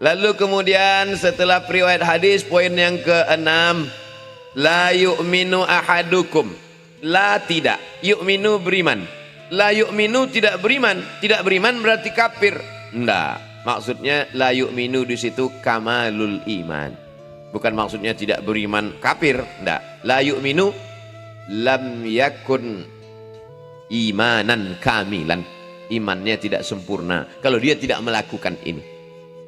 Lalu kemudian setelah riwayat hadis poin yang ke-6, la yu'minu ahadukum, la tidak, yu'minu beriman, la yu'minu tidak beriman, tidak beriman berarti kafir. Enggak, maksudnya la yu'minu di situ kamalul iman, bukan maksudnya tidak beriman kafir. Enggak, la yu'minu lam yakun imanan kamilan, imannya tidak sempurna kalau dia tidak melakukan ini.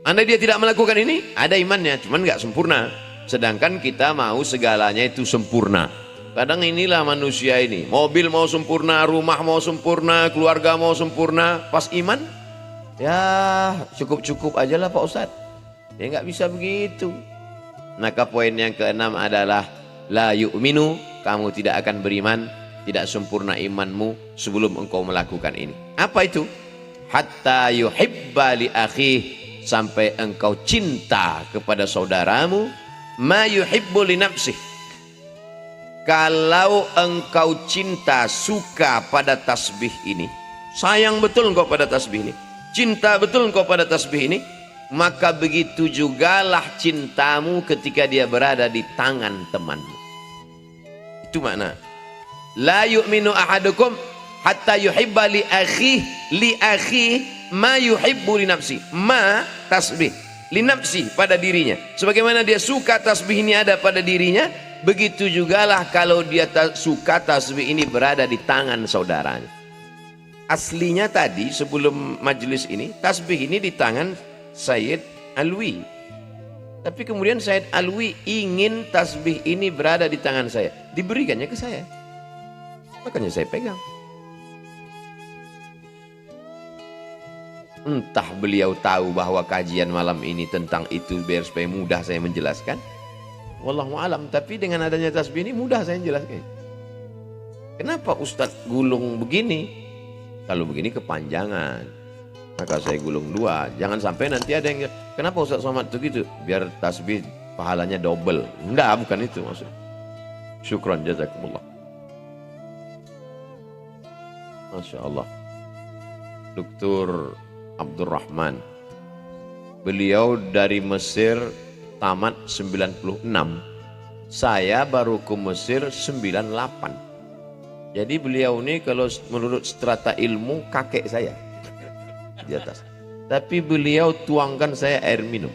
Anda dia tidak melakukan ini, ada imannya, cuman nggak sempurna. Sedangkan kita mau segalanya itu sempurna. Kadang inilah manusia ini, mobil mau sempurna, rumah mau sempurna, keluarga mau sempurna, pas iman, ya cukup-cukup aja lah Pak Ustadz. Ya nggak bisa begitu. Maka poin yang ke-6 adalah la yu'minu, kamu tidak akan beriman, tidak sempurna imanmu sebelum engkau melakukan ini. Apa itu? Hatta yuhibba li akhih, sampai engkau cinta kepada saudaramu, ma yuhibbu li nafsih, kalau engkau cinta, suka pada tasbih ini, sayang betul engkau pada tasbih ini, cinta betul engkau pada tasbih ini, maka begitu jugalah cintamu ketika dia berada di tangan temanmu. Itu makna la yu'minu ahadukum hatta yuhibba li akhi ma yuhibbu li nafsi. Ma tasbih, li nafsi, pada dirinya. Sebagaimana dia suka tasbih ini ada pada dirinya, begitu jugalah kalau dia suka tasbih ini berada di tangan saudaranya. Aslinya tadi sebelum majelis ini, tasbih ini di tangan Sayyid Alwi. Tapi kemudian Sayyid Alwi ingin tasbih ini berada di tangan saya, diberikannya ke saya, makanya saya pegang. Entah beliau tahu bahwa kajian malam ini tentang itu biar supaya mudah saya menjelaskan. Wallahu alam, tapi dengan adanya tasbih ini mudah saya menjelaskan. Kenapa Ustadz gulung begini? Kalau begini kepanjangan, maka saya gulung dua. Jangan sampai nanti ada yang, kenapa Ustadz Somad itu gitu? Biar tasbih pahalanya double. Enggak, bukan itu maksud. Syukran, jazakumullah. Masya Allah. Dr. Abdurrahman, beliau dari Mesir tamat 96, saya baru ke Mesir 98. Jadi beliau ini kalau menurut strata ilmu kakek saya di atas. Tapi beliau tuangkan saya air minum.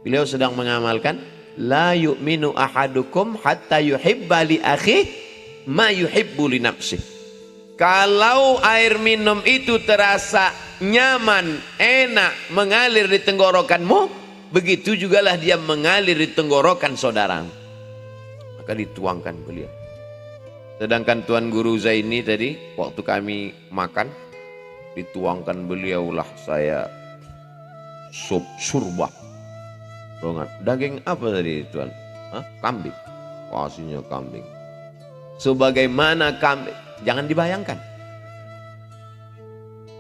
Beliau sedang mengamalkan la yu'minu ahadukum hatta yuhibba li akhihi ma yuhibbu li nafsihi. Kalau air minum itu terasa nyaman, enak, mengalir di tenggorokanmu, begitu jugalah dia mengalir di tenggorokan saudaramu. Maka dituangkan beliau. Sedangkan Tuan Guru Zaini tadi, waktu kami makan, dituangkan beliaulah saya sup surbah. Daging apa tadi Tuan? Hah? Kambing. Kasihnya kambing. Sebagaimana kambing, jangan dibayangkan.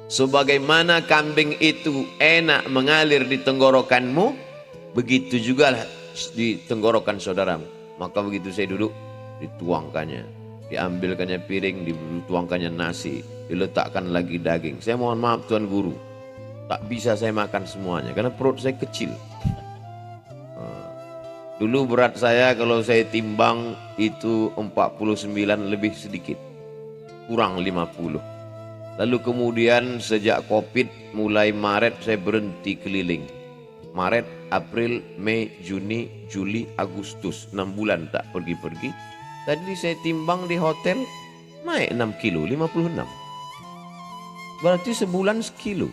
Sebagaimana kambing itu enak mengalir di tenggorokanmu, begitu juga di tenggorokan saudaramu. Maka begitu saya duduk, dituangkannya, diambilkannya piring, dituangkannya nasi, diletakkan lagi daging. Saya mohon maaf Tuan Guru, tak bisa saya makan semuanya karena perut saya kecil. Dulu berat saya kalau saya timbang itu 49 lebih sedikit, kurang 50. Lalu kemudian sejak Covid mulai Maret saya berhenti keliling. Maret, April, Mei, Juni, Juli, Agustus, 6 bulan tak pergi-pergi. Tadi saya timbang di hotel naik 6 kilo, 56. Berarti sebulan sekilo.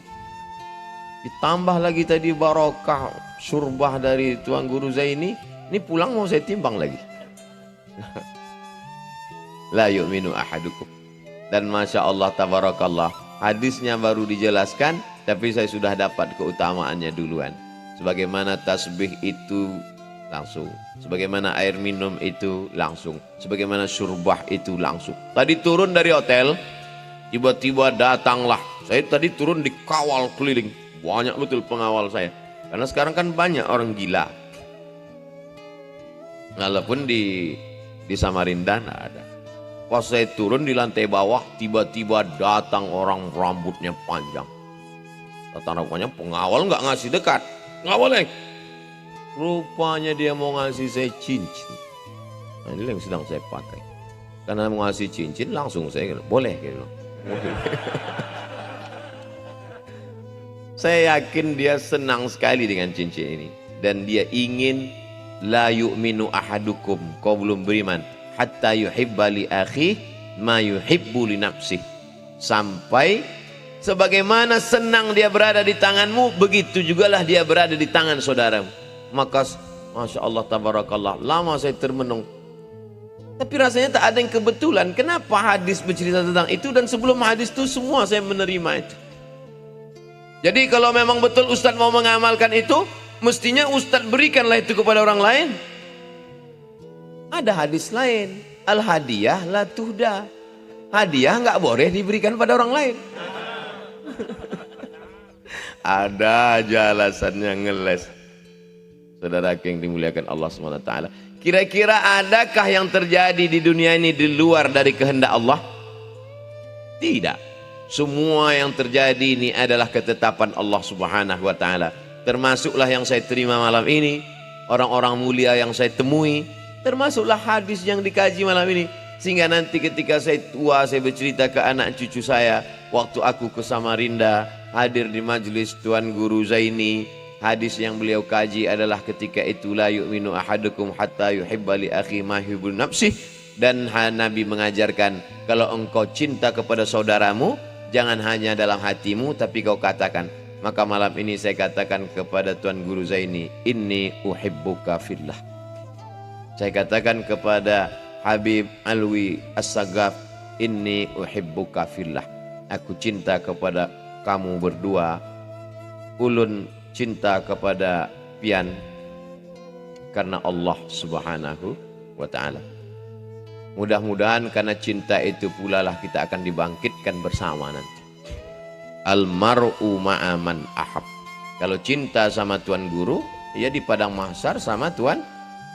Ditambah lagi tadi barokah surbah dari Tuan Guru Zaini, ini pulang mau saya timbang lagi. La yu'minu ahadukum. Dan Masya Allah tabarakallah, hadisnya baru dijelaskan, tapi saya sudah dapat keutamaannya duluan. Sebagaimana tasbih itu langsung, sebagaimana air minum itu langsung, sebagaimana surbah itu langsung. Tadi turun dari hotel, tiba-tiba datanglah, saya tadi turun dikawal keliling, banyak betul pengawal saya. Karena sekarang kan banyak orang gila. Walaupun di Samarinda nggak ada. Pas saya turun di lantai bawah, tiba-tiba datang orang rambutnya panjang. Datang rambutnya pengawal nggak ngasih dekat. Nggak boleh. Rupanya dia mau ngasih saya cincin. Nah, ini yang sedang saya pakai. Karena mau ngasih cincin langsung saya boleh gitu. Saya yakin dia senang sekali dengan cincin ini. Dan dia ingin la yu'minu ahadukum, kau belum beriman, hatta yuhibba li akhi ma yuhibbu li nafsih. Sampai sebagaimana senang dia berada di tanganmu, begitu jugalah dia berada di tangan saudaramu. Maka Masya Allah tabarakallah, lama saya termenung. Tapi rasanya tak ada yang kebetulan. Kenapa hadis bercerita tentang itu, dan sebelum hadis itu semua saya menerima itu. Jadi kalau memang betul Ustadz mau mengamalkan itu, mestinya Ustadz berikanlah itu kepada orang lain. Ada hadis lain, al-hadiyah la tuhda. Hadiah nggak boleh diberikan pada orang lain. Ada aja alasannya ngeles. Saudara yang dimuliakan Allah SWT. Kira-kira adakah yang terjadi di dunia ini di luar dari kehendak Allah? Tidak. Semua yang terjadi ini adalah ketetapan Allah Subhanahu wa taala. Termasuklah yang saya terima malam ini, orang-orang mulia yang saya temui, termasuklah hadis yang dikaji malam ini. Sehingga nanti ketika saya tua, saya bercerita ke anak cucu saya, waktu aku ke Samarinda, hadir di majelis Tuan Guru Zaini, hadis yang beliau kaji adalah ketika itu la yu'minu ahadukum hatta yuhibba li akhi ma yuhibbu nafsih. Dan Nabi mengajarkan, kalau engkau cinta kepada saudaramu, jangan hanya dalam hatimu, tapi kau katakan. Maka malam ini saya katakan kepada Tuan Guru Zaini, inni uhibbuka fillah. Saya katakan kepada Habib Alwi As-Sagaf, inni uhibbuka fillah. Aku cinta kepada kamu berdua. Ulun cinta kepada pian karena Allah Subhanahu wa ta'ala. Mudah-mudahan karena cinta itu pula lah kita akan dibangkitkan bersama nanti. Almar'u ma'aman ahab. Kalau cinta sama Tuan Guru, ya di padang mahsyar sama Tuan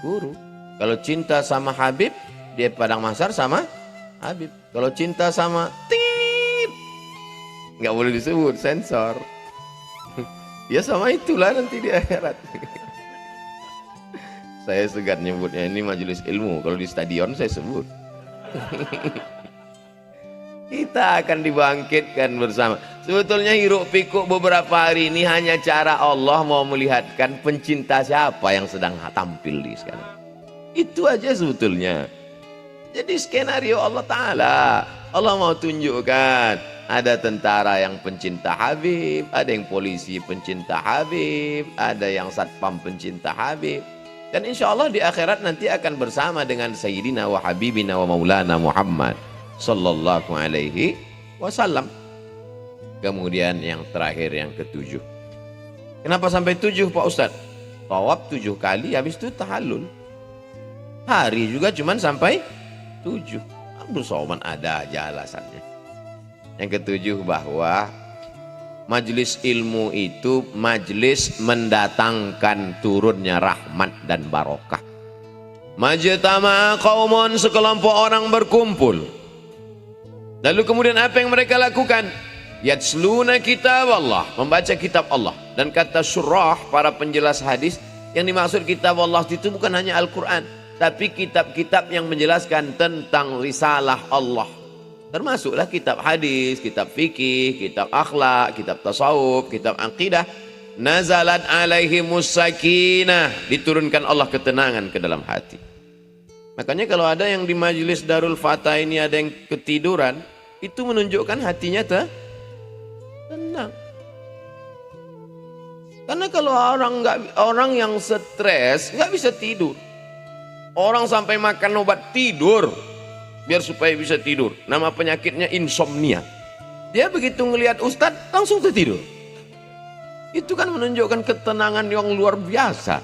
Guru. Kalau cinta sama Habib, dia padang mahsyar sama Habib. Kalau cinta sama tit, nggak boleh disebut, sensor. Ya sama itulah nanti di akhirat. Saya segan nyebutnya, ini majelis ilmu. Kalau di stadion saya sebut. Kita akan dibangkitkan bersama. Sebetulnya hiruk pikuk beberapa hari ini hanya cara Allah mau melihatkan pencinta siapa yang sedang tampil di sekarang. Itu aja sebetulnya. Jadi skenario Allah Ta'ala. Allah mau tunjukkan. Ada tentara yang pencinta Habib, ada yang polisi pencinta Habib, ada yang satpam pencinta Habib. Dan insya Allah di akhirat nanti akan bersama dengan Sayyidina wa Habibina wa Maulana Muhammad sallallahu alaihi wasallam. Kemudian yang terakhir, yang ketujuh. Kenapa sampai 7 Pak Ustadz? Tawaf 7 kali, habis itu tahallul. Hari juga cuman sampai 7. Abdul Somad ada aja alasannya. Yang ketujuh, bahwa majelis ilmu itu majelis mendatangkan turunnya rahmat dan barokah. Majtama'a qaumun, sekelompok orang berkumpul. Lalu kemudian apa yang mereka lakukan? Yatsluna kitab Allah, membaca kitab Allah. Dan kata surah, para penjelas hadis, yang dimaksud kitab Allah itu bukan hanya Al-Quran, tapi kitab-kitab yang menjelaskan tentang risalah Allah. Termasuklah kitab hadis, kitab fikih, kitab akhlak, kitab tasawuf, kitab aqidah. Nazalat alaihimus sakinah, diturunkan Allah ketenangan ke dalam hati. Makanya kalau ada yang di majelis Darul Fatah ini ada yang ketiduran, itu menunjukkan hatinya tenang. Karena kalau orang yang stres nggak bisa tidur. Orang sampai makan obat tidur biar supaya bisa tidur. Nama penyakitnya insomnia. Dia begitu ngelihat Ustadz langsung tertidur. Itu kan menunjukkan ketenangan yang luar biasa.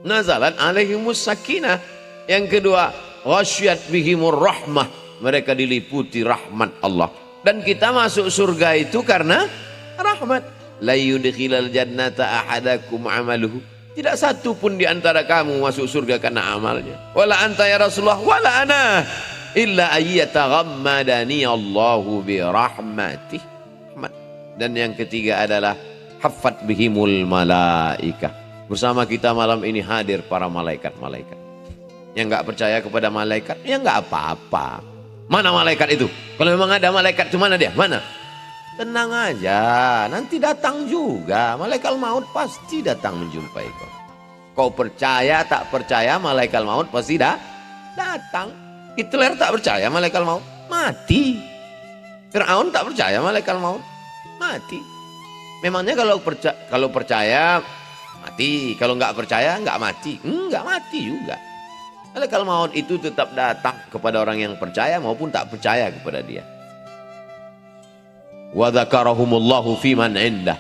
Nazalat alaihimus sakinah. Yang kedua, wasyat bihimur rahmah. Mereka diliputi rahmat Allah. Dan kita masuk surga itu karena rahmat. La yudkhilal jannata ahadakum amaluhu. Tidak satu pun di antara kamu masuk surga karena amalnya. Wala anta ya Rasulullah, wala ana. Illa ayyataghammadani Allahu bi rahmatih. Dan yang ketiga adalah haffat bihimul malaikah. Bersama kita malam ini hadir para malaikat-malaikat. Yang nggak percaya kepada malaikat, ya nggak apa-apa. Mana malaikat itu? Kalau memang ada malaikat, cuma dia? Mana? Tenang aja, nanti datang juga. Malaikat maut pasti datang menjumpai kau. Kau percaya tak percaya malaikat maut pasti datang. Hitler tak percaya malaikat maut, mati. Fir'aun tak percaya malaikat maut, mati. Memangnya kalau percaya mati, kalau nggak percaya nggak mati, nggak mati juga. Malaikat maut itu tetap datang kepada orang yang percaya maupun tak percaya kepada dia. Wa dzakarahumullahu fiman indah.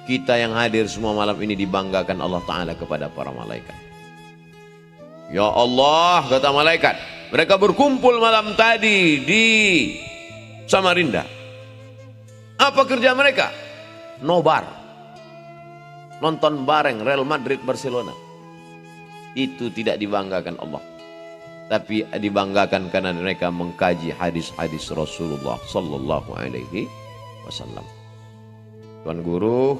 Kita yang hadir semua malam ini dibanggakan Allah Ta'ala kepada para malaikat. Ya Allah, kata malaikat, mereka berkumpul malam tadi di Samarinda. Apa kerja mereka? Nobar, nonton bareng Real Madrid Barcelona. Itu tidak dibanggakan Allah, tapi dibanggakan karena mereka mengkaji hadis-hadis Rasulullah Sallallahu Alaihi Wasallam. Tuan Guru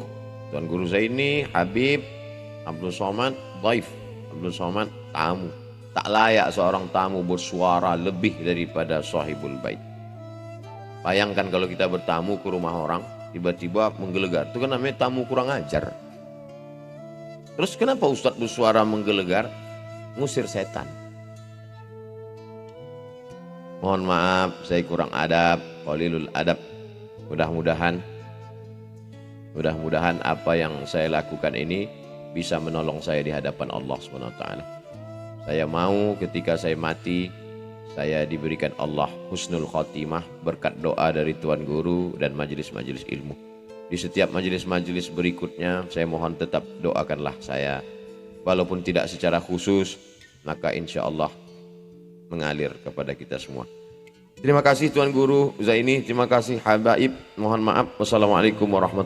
Zaini, Habib, Abdul Somad, Daif, Abdul Somad, tamu. Tak layak seorang tamu bersuara lebih daripada sahibul bait. Bayangkan kalau kita bertamu ke rumah orang, tiba-tiba menggelegar. Itu kan namanya tamu kurang ajar. Terus kenapa Ustadz bersuara menggelegar? Ngusir setan. Mohon maaf, saya kurang adab, qalilul adab. Mudah-mudahan apa yang saya lakukan ini bisa menolong saya di hadapan Allah SWT. Saya mau ketika saya mati, saya diberikan Allah husnul khotimah berkat doa dari Tuan Guru dan majelis-majelis ilmu. Di setiap majelis-majelis berikutnya, saya mohon tetap doakanlah saya. Walaupun tidak secara khusus, maka insya Allah mengalir kepada kita semua. Terima kasih Tuan Guru Zaini, terima kasih Habaib. Mohon maaf. Wassalamualaikum warahmatullahi wabarakatuh.